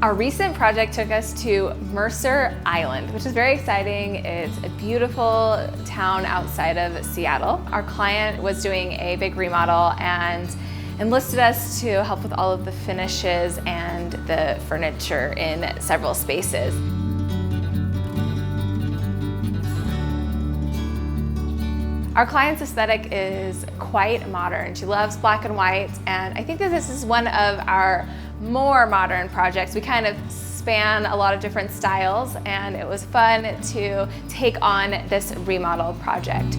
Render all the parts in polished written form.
Our recent project took us to Mercer Island, which is very exciting. It's a beautiful town outside of Seattle. Our client was doing a big remodel and enlisted us to help with all of the finishes and the furniture in several spaces. Our client's aesthetic is quite modern. She loves black and white, and I think that this is one of our more modern projects. We kind of span a lot of different styles, and it was fun to take on this remodel project.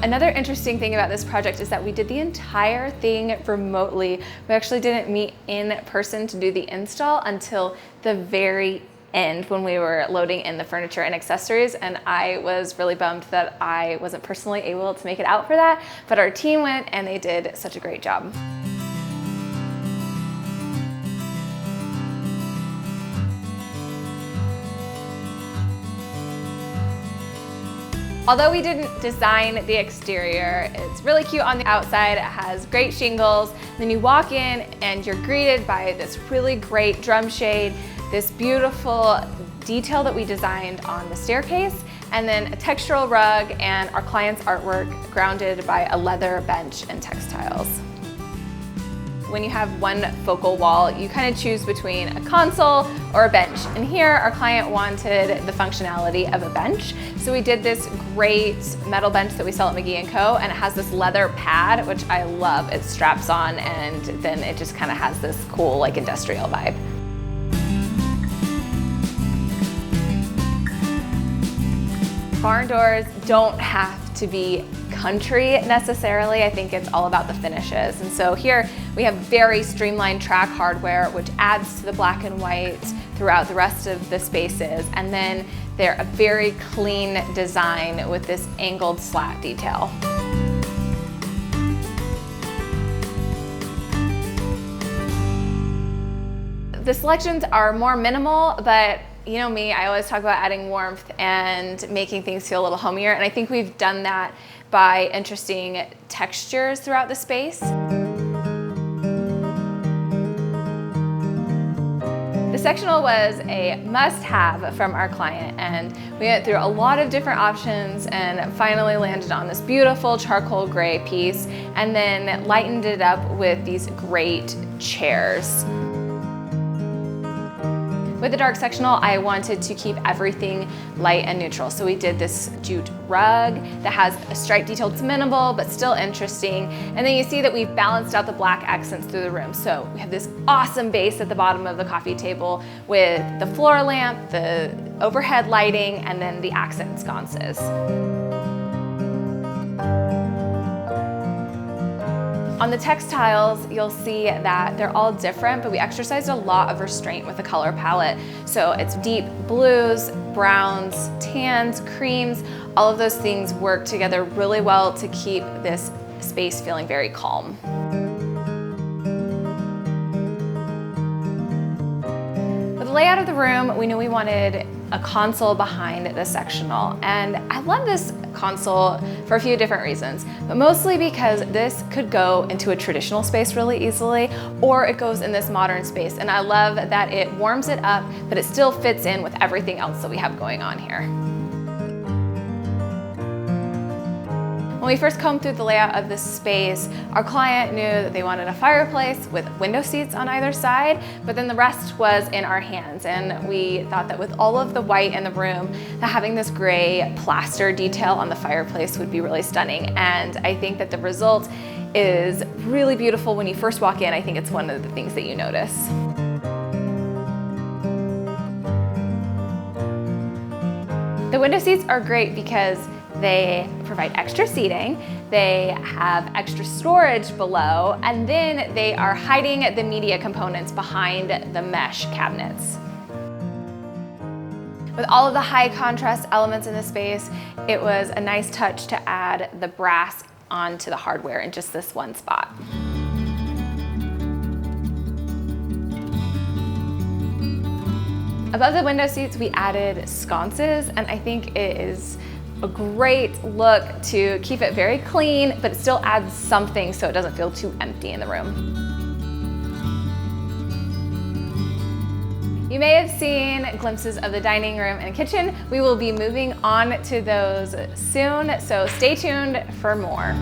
Another interesting thing about this project is that we did the entire thing remotely. We actually didn't meet in person to do the install until the very end when we were loading in the furniture and accessories, and I was really bummed that I wasn't personally able to make it out for that, but our team went and they did such a great job. Although we didn't design the exterior, it's really cute on the outside. It has great shingles. Then you walk in and you're greeted by this really great drum shade, this beautiful detail that we designed on the staircase, and then a textural rug and our client's artwork grounded by a leather bench and textiles. When you have one focal wall, you kind of choose between a console or a bench. And here our client wanted the functionality of a bench. So we did this great metal bench that we sell at McGee & Co. And it has this leather pad, which I love. It straps on and then it just kind of has this cool like industrial vibe. Barn doors don't have to be country necessarily. I think it's all about the finishes. And so here we have very streamlined track hardware, which adds to the black and white throughout the rest of the spaces. And then they're a very clean design with this angled slat detail. The selections are more minimal, but you know me, I always talk about adding warmth and making things feel a little homier, and I think we've done that by interesting textures throughout the space. The sectional was a must-have from our client, and we went through a lot of different options and finally landed on this beautiful charcoal gray piece, and then lightened it up with these great chairs. With the dark sectional, I wanted to keep everything light and neutral. So we did this jute rug that has a stripe detail. It's minimal, but still interesting. And then you see that we've balanced out the black accents through the room. So we have this awesome base at the bottom of the coffee table with the floor lamp, the overhead lighting, and then the accent sconces. On the textiles, you'll see that they're all different, but we exercised a lot of restraint with the color palette. So it's deep blues, browns, tans, creams, all of those things work together really well to keep this space feeling very calm. With the layout of the room, we knew we wanted a console behind the sectional, and I love this console for a few different reasons, but mostly because this could go into a traditional space really easily, or it goes in this modern space, and I love that it warms it up, but it still fits in with everything else that we have going on here. When we first combed through the layout of this space, our client knew that they wanted a fireplace with window seats on either side, but then the rest was in our hands. And we thought that with all of the white in the room, that having this gray plaster detail on the fireplace would be really stunning. And I think that the result is really beautiful when you first walk in. I think it's one of the things that you notice. The window seats are great because they provide extra seating, they have extra storage below, and then they are hiding the media components behind the mesh cabinets. With all of the high contrast elements in the space, it was a nice touch to add the brass onto the hardware in just this one spot. Above the window seats, we added sconces, and I think it a great look to keep it very clean, but it still adds something so it doesn't feel too empty in the room. You may have seen glimpses of the dining room and kitchen. We will be moving on to those soon, so stay tuned for more.